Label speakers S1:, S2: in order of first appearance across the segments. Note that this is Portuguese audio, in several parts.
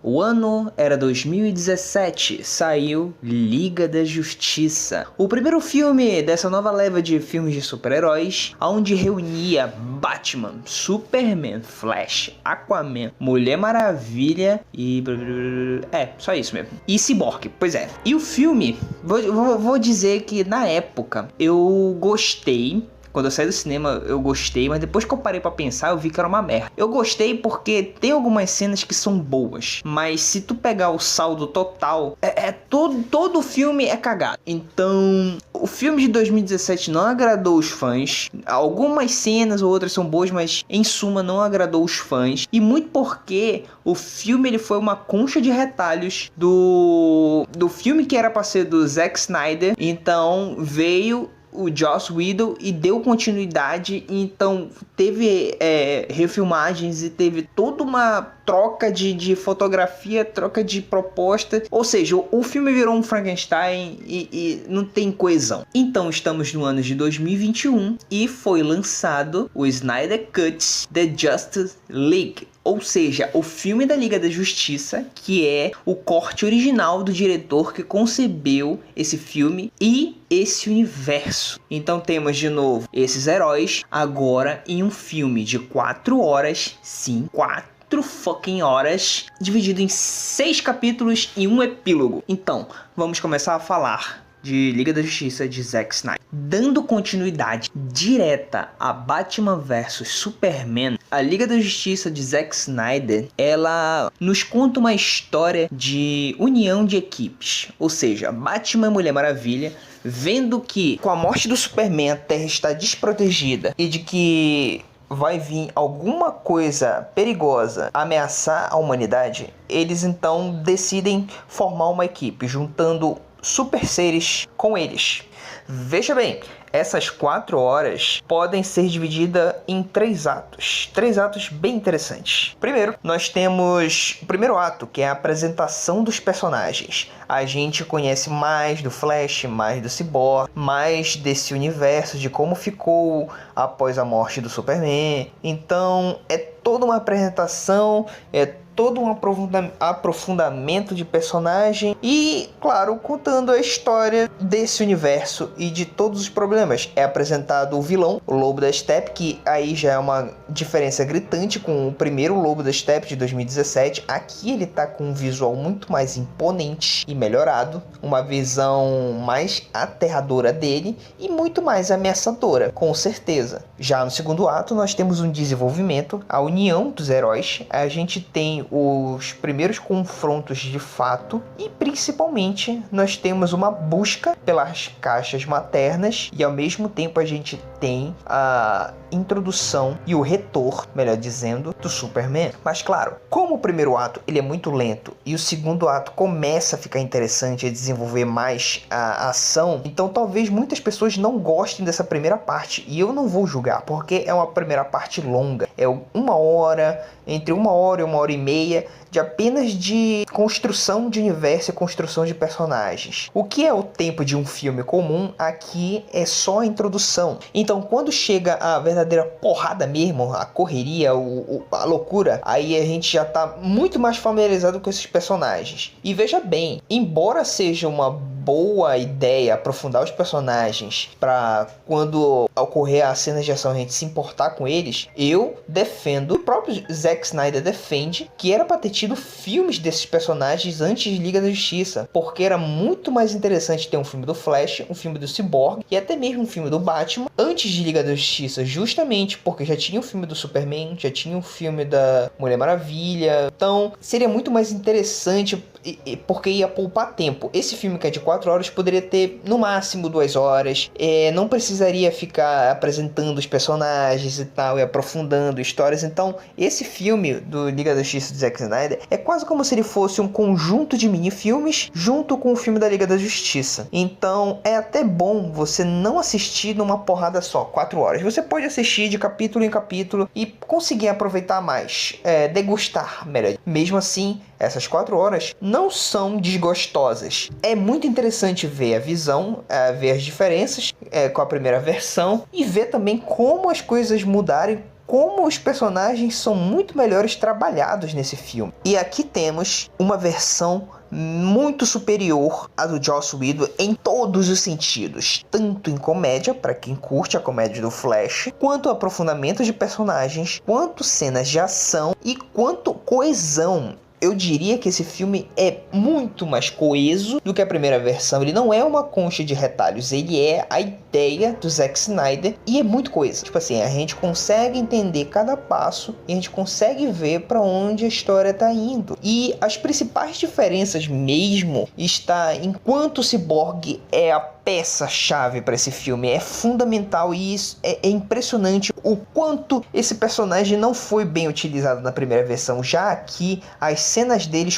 S1: O ano era 2017, saiu Liga da Justiça, o primeiro filme dessa nova leva de filmes de super-heróis, onde reunia Batman, Superman, Flash, Aquaman, Mulher Maravilha e... só isso mesmo. E Cyborg, pois é. E o filme, vou dizer que na época eu gostei. Quando eu saí do cinema eu gostei, mas depois que eu parei pra pensar eu vi que era uma merda. Eu gostei porque tem algumas cenas que são boas, mas se tu pegar o saldo total, todo o filme é cagado. Então, o filme de 2017 não agradou os fãs. Algumas cenas ou outras são boas, mas em suma não agradou os fãs. E muito porque o filme ele foi uma concha de retalhos do filme que era pra ser do Zack Snyder. Então veio o Joss Whedon e deu continuidade, então teve refilmagens e teve toda uma troca de fotografia, troca de proposta, ou seja, o filme virou um Frankenstein e não tem coesão. Então estamos no ano de 2021 e foi lançado o Snyder Cut The Justice League. Ou seja, o filme da Liga da Justiça, que é o corte original do diretor que concebeu esse filme e esse universo. Então temos de novo esses heróis agora em um filme de 4 horas, sim, 4 fucking horas, dividido em 6 capítulos e um epílogo. Então, vamos começar a falar de Liga da Justiça de Zack Snyder. Dando continuidade direta a Batman vs Superman, a Liga da Justiça de Zack Snyder, ela nos conta uma história de união de equipes. Ou seja, Batman e Mulher Maravilha, vendo que com a morte do Superman a Terra está desprotegida e de que vai vir alguma coisa perigosa ameaçar a humanidade, eles então decidem formar uma equipe, juntando super seres com eles. Veja bem, essas 4 horas podem ser divididas em 3 atos. 3 atos bem interessantes. Primeiro, nós temos o primeiro ato, que é a apresentação dos personagens. A gente conhece mais do Flash, mais do Cyborg, mais desse universo, de como ficou após a morte do Superman. Então, é toda uma apresentação, todo um aprofundamento de personagem e, claro, contando a história desse universo e de todos os problemas. É apresentado o vilão, o Lobo da Steppe, que aí já é uma diferença gritante com o primeiro Lobo da Steppe de 2017. Aqui ele tá com um visual muito mais imponente e melhorado, uma visão mais aterradora dele e muito mais ameaçadora, com certeza. Já no segundo ato nós temos um desenvolvimento, a união dos heróis. A gente tem os primeiros confrontos de fato e principalmente nós temos uma busca pelas caixas maternas e ao mesmo tempo a gente tem a introdução e o retorno, melhor dizendo, do Superman. Mas claro, como o primeiro ato ele é muito lento e o segundo ato começa a ficar interessante, a desenvolver mais a ação, então talvez muitas pessoas não gostem dessa primeira parte e eu não vou julgar, porque é uma primeira parte longa, é 1 hora, entre 1 hora e 1h30 de apenas de construção de universo e construção de personagens. O que é o tempo de um filme comum, aqui é só a introdução. Então quando chega a verdadeira porrada mesmo, a correria, a loucura, aí a gente já tá muito mais familiarizado com esses personagens. E veja bem, embora seja uma boa ideia aprofundar os personagens para quando ocorrer as cenas de ação a gente se importar com eles, eu defendo, o próprio Zack Snyder defende, que era para ter tido filmes desses personagens antes de Liga da Justiça, porque era muito mais interessante ter um filme do Flash, um filme do Cyborg e até mesmo um filme do Batman antes de Liga da Justiça, justamente porque já tinha o filme do Superman, já tinha o filme da Mulher Maravilha, então seria muito mais interessante porque ia poupar tempo. Esse filme que é de 4 horas poderia ter no máximo 2 horas, não precisaria ficar apresentando os personagens e tal, e aprofundando histórias. Então esse filme do Liga da Justiça do Zack Snyder é quase como se ele fosse um conjunto de mini-filmes junto com o filme da Liga da Justiça. Então é até bom você não assistir numa porrada só, 4 horas. Você pode assistir de capítulo em capítulo e conseguir aproveitar mais, degustar melhor. Mesmo assim, essas 4 horas não são desgostosas. É muito interessante ver a visão, ver as diferenças com a primeira versão e ver também como as coisas mudaram como os personagens são muito melhores trabalhados nesse filme. E aqui temos uma versão muito superior à do Joss Whedon em todos os sentidos, tanto em comédia, para quem curte a comédia do Flash, quanto aprofundamento de personagens, quanto cenas de ação e quanto coesão. Eu diria que esse filme é muito mais coeso do que a primeira versão. Ele não é uma concha de retalhos, ele é a ideia do Zack Snyder e é muito coeso. Tipo assim, a gente consegue entender cada passo e a gente consegue ver para onde a história tá indo. E as principais diferenças mesmo está em quanto o Cyborg é a peça-chave para esse filme, é fundamental e isso é impressionante o quanto esse personagem não foi bem utilizado na primeira versão. Já aqui, as cenas dele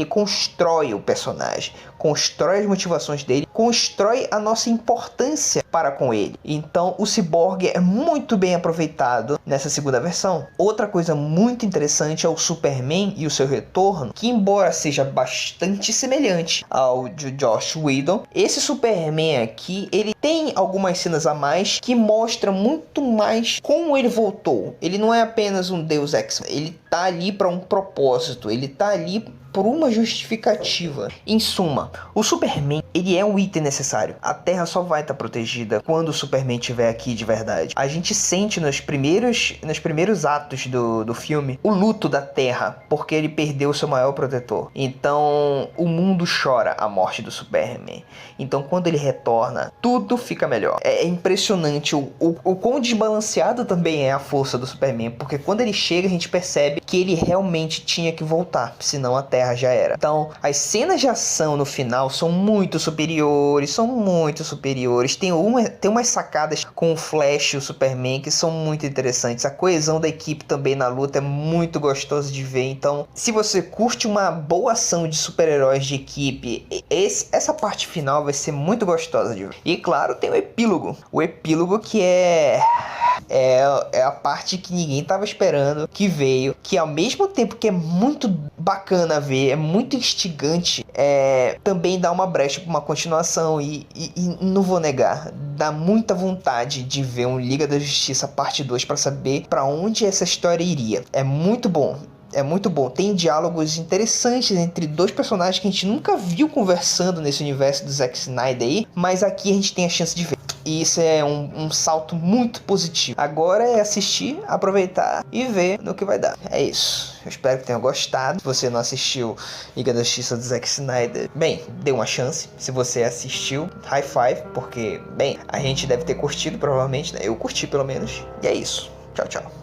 S1: constrói o personagem, constrói as motivações dele, constrói a nossa importância para com ele. Então o Cyborg é muito bem aproveitado nessa segunda versão. Outra coisa muito interessante é o Superman e o seu retorno, que embora seja bastante semelhante ao de Joss Whedon, esse Superman aqui, ele tem algumas cenas a mais que mostram muito mais como ele voltou. Ele não é apenas um Deus Ex, ele tá ali para um propósito, ele tá ali por uma justificativa. Em suma, o Superman, ele é um item necessário. A Terra só vai estar protegida quando o Superman estiver aqui de verdade. A gente sente nos primeiros atos do filme o luto da Terra, porque ele perdeu seu maior protetor. Então, o mundo chora a morte do Superman. Então, quando ele retorna, tudo fica melhor. É impressionante o quão desbalanceado também é a força do Superman, porque quando ele chega, a gente percebe que ele realmente tinha que voltar, senão a Terra já era. Então, as cenas de ação no final são muito superiores, Tem umas sacadas com o Flash e o Superman que são muito interessantes. A coesão da equipe também na luta é muito gostosa de ver. Então, se você curte uma boa ação de super-heróis de equipe, essa parte final vai ser muito gostosa de ver. E claro, tem o epílogo. O epílogo que é a parte que ninguém tava esperando, que veio, que ao mesmo tempo que é muito bacana ver, é muito instigante, também dá uma brecha para uma continuação e não vou negar, dá muita vontade de ver um Liga da Justiça parte 2 para saber para onde essa história iria. É muito bom. É muito bom, tem diálogos interessantes entre dois personagens que a gente nunca viu conversando nesse universo do Zack Snyder aí, mas aqui a gente tem a chance de ver. E isso é um salto muito positivo. Agora é assistir, aproveitar e ver no que vai dar. É isso. Eu espero que tenham gostado. Se você não assistiu Liga da Justiça do Zack Snyder, bem, dê uma chance. Se você assistiu, high five, porque, bem, a gente deve ter curtido provavelmente, né? Eu curti pelo menos. E é isso. Tchau, tchau.